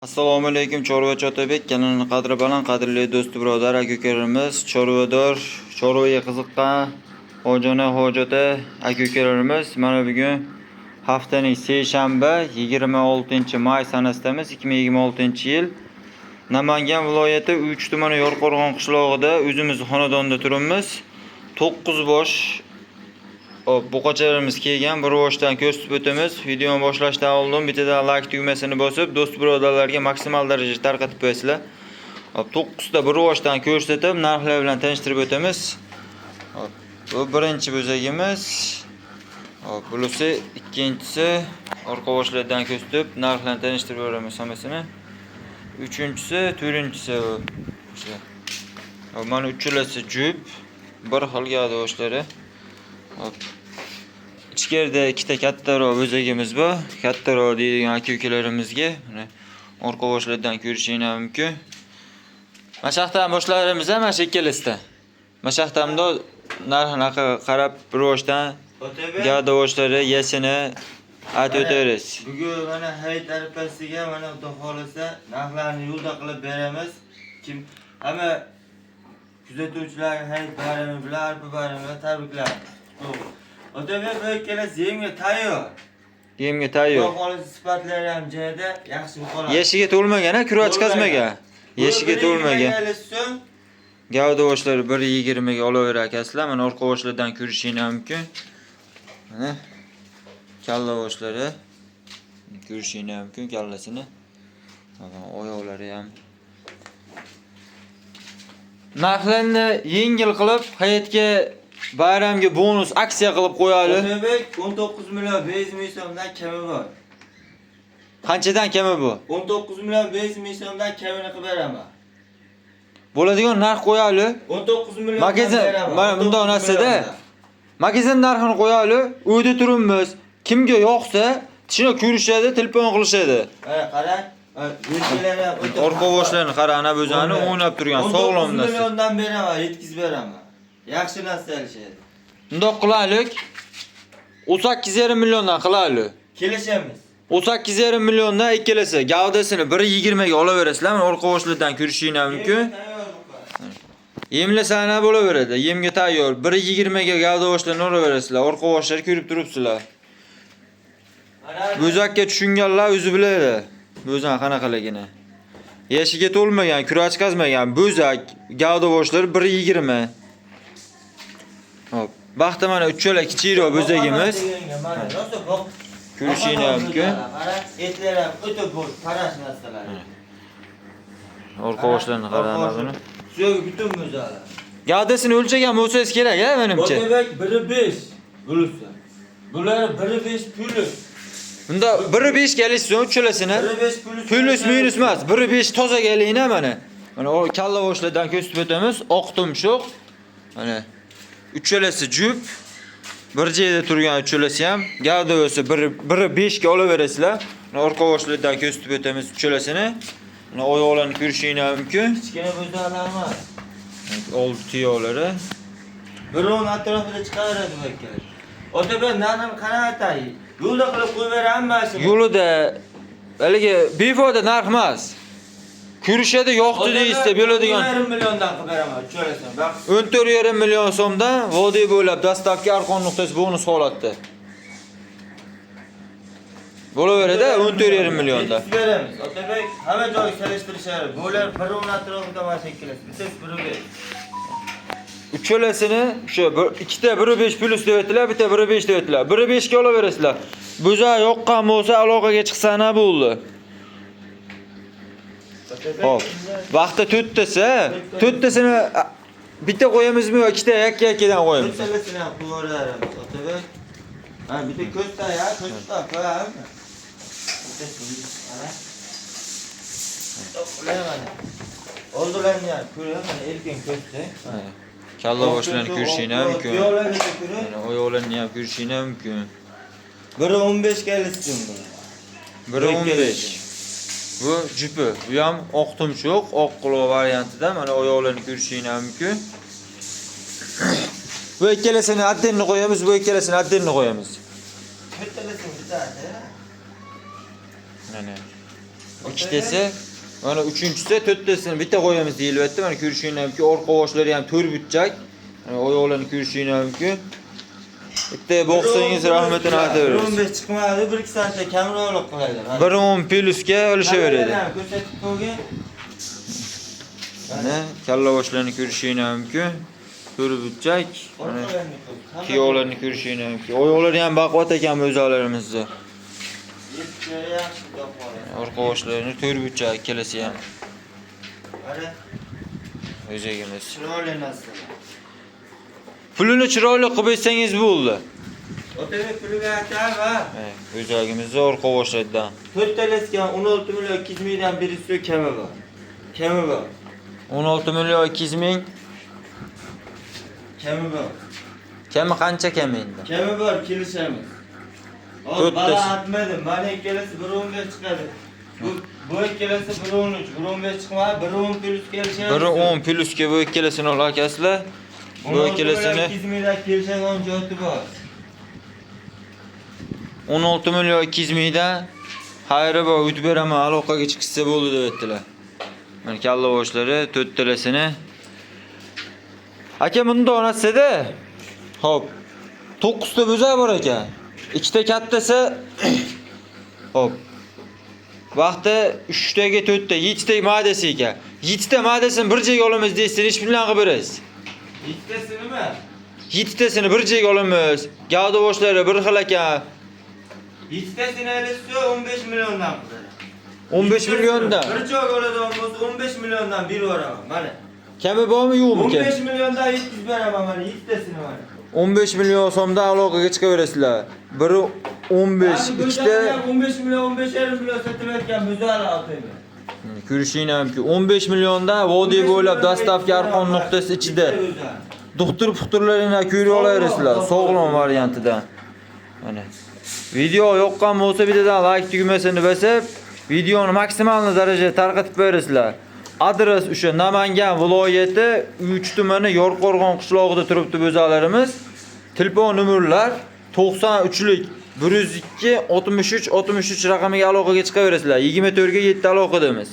Assalomu alaykum Chorvachi Otabek kanalining qadri baland, qadrli do'st birodar aka-ukalarimiz, chorvador, chorvaga qiziqqan hojona hojata aka-ukalarimiz, mana bugun haftaning seshanba 26-may sanasidamiz. 2026-yil Namangan viloyati Uch tumani Yorqo'rg'on qishlog'ida o'zimiz xonadonda turibmiz. 9 bosh buqachalarimiz kelgan, bir boshdan ko'rsatib o'tamiz. Videoni boshlashdan oldin bittadan like tugmasini bosib, do'st birodarlarga maksimal darajada tarqatib qo'yasizlar. 9 ta bir boshdan ko'rsatib, narxlar bilan tanishtirib o'tamiz. Bu birinchi bo'zagimiz. Bunisi ikkinchisi, orqa boshlardan ko'rsatib, narxlarni tanishtirib o'ramiz hammasini. Uchinchisi, to'rtinchisi mana uchalasi jup, bir xil gavda boshlari. İchkarida ikkita kattaroq bo'zagimiz bor. Kattaroq deydigan aka-ukalarimizga mana orqa boshlardan ko'rishingiz mumkin. Mana shu yoqdan boshlarimiz ham mana shu ikkalasida. Mana shu yoqdamda narxini qarab bir boshdan gavda boshlari yasini aytib o'tamiz. Bugun mana hayit arafasiga mana xudo xolisa narxlarni yo'lda qilib beramiz. Kim hamma kuzatuvchilar hayit bayrami bilan, arpa bayrami bilan tabriklaymiz. Otabek bu ikkalasi yemga tayyor. Yemga tayyor. Xudo xolisa sifatlari ham joyida, yaxshi qoladi. Yeshiga to'lmagan, kura chiqazmagan. Yeshiga to'lmagan. Gavda boshlari 1.20 ga olaverasizlar. Mana orqa boshlardan ko'rishingiz mumkin. Mana kalla boshlari ko'rishingiz mumkin, kallasini. Mana oyoqlari ham. Narxlarni yengil qilib, hayotga bayramga bonus aksiya qilib qo'yadi. Otabek 19 million 500 ming so'mdan kami bor. Qanchadan kami bu? 19 million 500 ming so'mdan kamini qilib beraman. Bo'ladigan narx qo'yali. 19 million. Magazin mana bunday narsada magazin narxini qo'yali. Uyda turibmiz. Kimga yoqsa, shuni ko'rishadi, telefon qilishadi. Qarang. Orqa boshlarni qara, ana bo'zani o'ynab turgan sog'lom narsa. 19 milliondan beraman, yetkazib beraman. Yaxshi narsa olishadi. Bundoq qilaylik. 18,5 milliondan qilaylik. Kelishamiz. 18,5 milliondan ikkalasi gavdasini 1.20 ga olaverasizlar. Mana orqa boshlardan ko'rishingiz mumkin. Yemlasana bo'laveradi. Yemga tayyor. 1.20 ga gavda boshlarini olaverasizlar. Orqa boshlari ko'rib turibsizlar. Bo'zakka tushunganlar o'zi biladi. Bo'zan qanaqaligini. Yashiga to'lmagan, kura chiqazmagan bo'zak gavda boshlari 1.20. Hop. Baxta mana uchala kichikroq bo'zagimiz. Ko'rishingiz mumkin. Etlar ham o'ta bo'sh, parash narsalar. Orqa boshlarini qarang buni. Suyagi butun bo'zali. Gavdasini o'lchagan bo'lsangiz kerak, menimcha. Otabek 1.5 bo'lsa. Bular 1.5 pulus. Bunda 1.5 ga olasiz uchalasini. 1.5 pulus. Pulus minus emas, 1.5 tozaga olayina mana. Mana o kalla boshlardan ko'rsatib o'tamiz. Oq tumshuq. Mana uchalasi jup. Bir joyda turgan uchalasi ham gavda bo'lsa 1.5 ga olaverasizlar. Mana orqa boshlardan ko'rsatib o'tamiz uchalasini. Mana oyoqlarni ko'rishingiz mumkin. Kichkina bo'zaklar emas. Oldi tuyoqlari. Biron atrofida chiqaveradi bu ikkalasi. Otabek narxini qanaqa aytay? Yo'lda qilib qo'yveraman shuni. Yo'lida haligi befoyda narx emas. Ko'rishadi, yo'qdi deysiz, bo'ladigan 1.5 milliondan qilib beraman, cho'lasam. 14,5 million so'mdan vodiy bo'ylab dastavka arqon nuqtasi bonus holatda. Bo'laveradi 14,5 millionda. Beramiz. Otabek hamma joyga solishtirishadi. Bo'lar bir o'rn atrofida mana shekillas. Bittasi 1.5. Uchalasini o'sha ikkita 1.5 plus deb aytdilar, bitta 1.5 deb aytdilar. 1.5 ga olaverasizlar. Bo'za yoqqan bo'lsa aloqaga chiqsana bo'ldi. Hop. Vaqtda to'rttasini bitta qo'yamizmi yo ikkita yakka-yakkadan qo'yamiz? To'rttalasini ham qo'yvoramiz. Otabek. Ha, bitta ko'zda ya, ko'zda qo'yamiz. Oldilarni ham ko'raman, erkin ko'zda. Kalla boshlarini ko'rishingiz mumkin. Oyoqlarni ham ko'rishingiz mumkin. 1.15 ga listim bu. 1.15. Bu jupi. Bu ham oq tumshuq, oq quloq variantida. Mana oyoqlarni ko'rishingiz mumkin. Bu ikkalasini addenni qo'yamiz, bu ikkalasini addenni qo'yamiz. Bittalasini bitadi. Mana ikkitasi, mana uchinchisi, to'rttasini bitta qo'yamiz deyilyapti. Mana ko'rishinglar mumkin, orqa qovoshlari ham 4 butchak. Mana oyoqlarini ko'rishinglar mumkin. Bitta boqsangiz rahmatini aytaverasiz. 15 chiqmadi, 1-2 soatda kamroq qilaydi. 1.10 plusga olishaveradi. Ko'rsatib qo'ygan. Mana kalla boshlarini ko'rishinglar mumkin. 4 butchak. Mana tuyoqlarni ko'rishinglar mumkin. Oyoqlari ham baquvvat ekan o'zalarimizda. Orqa qovoshlarini 4 butchak kelasi ham. Mana O'zagimiz. chiroyli narsa. Pulini chiroyli qilib bersangiz bo'ldi. Otaga puliga aytama. O'zagimizda orqa qovoshlaridan. 4 talasiga 16 million 200 mingdan birisi kami bor. Kami bor. 16 million 200 ming. Kami bor. Kami qancha kami endi? Kami bor, kelishamiz. Hozir bala aytmadim, mana ikkalasi 1.15 chiqadi. Bu ikkalasi 1.13, 1.15 chiqmadi, 1.10 plus kelishamiz. 1.10 plusga bu ikkalasini olasizlar. Bu ikkalasini 200 mingdan kelishadigan joyi bor. 16 million 200 mingdan xayri bor, o'tib beraman, aloqaga chiqsa bo'ldi deb aytdilar. Mana kalla boshlari 4 talasini. Aka bunda onasida. Xo'p. 9 ta bo'zak bor ekan. Ikkita kattasi. Xo'p. Vaqti 3 taga 4 ta, 7 ta madasi ekan. 7 ta madasini bir joyga olamiz deysiz, ish bilan qilib berasiz. 7 tasi nima? 7 tasini bir joyga olamiz. Gavda boshlari bir xil ekan. 7 tasini alishsa 15 milliondan qiladi. 15 milliondan. Bir joyga oladigan bo'lsa 15 milliondan berib yuboraman, mana. Kami bormi yo'qmi? 15 milliondan yetkazib beraman mana 7 tasini mana. 15 million so'mdan aloqaga chiqaverasizlar. Biri 15, ikkita 15 million, 15,5 million sotilayotgan bo'zali oltaymi. ko'rishinglar mumkin. 15 milliondan vodiy bo'ylab dastavka arqon nuqtasi ichida. Doktor-puxturlaringni ko'rib olaverasizlar, sog'lom variantidan. Mana. Video yoqqan bo'lsa bittadan like tugmasini bosib, videoni maksimal darajada tarqatib berasizlar. Adres o'sha Namangan viloyati 3 tumani Yorqo'rg'on qishlog'ida turibdi bo'zalarimiz. Telefon nomerlar 93lik 102 63 63 raqamiga aloqaga chiqaverasizlar. 24 ga 7 aloqadamiz.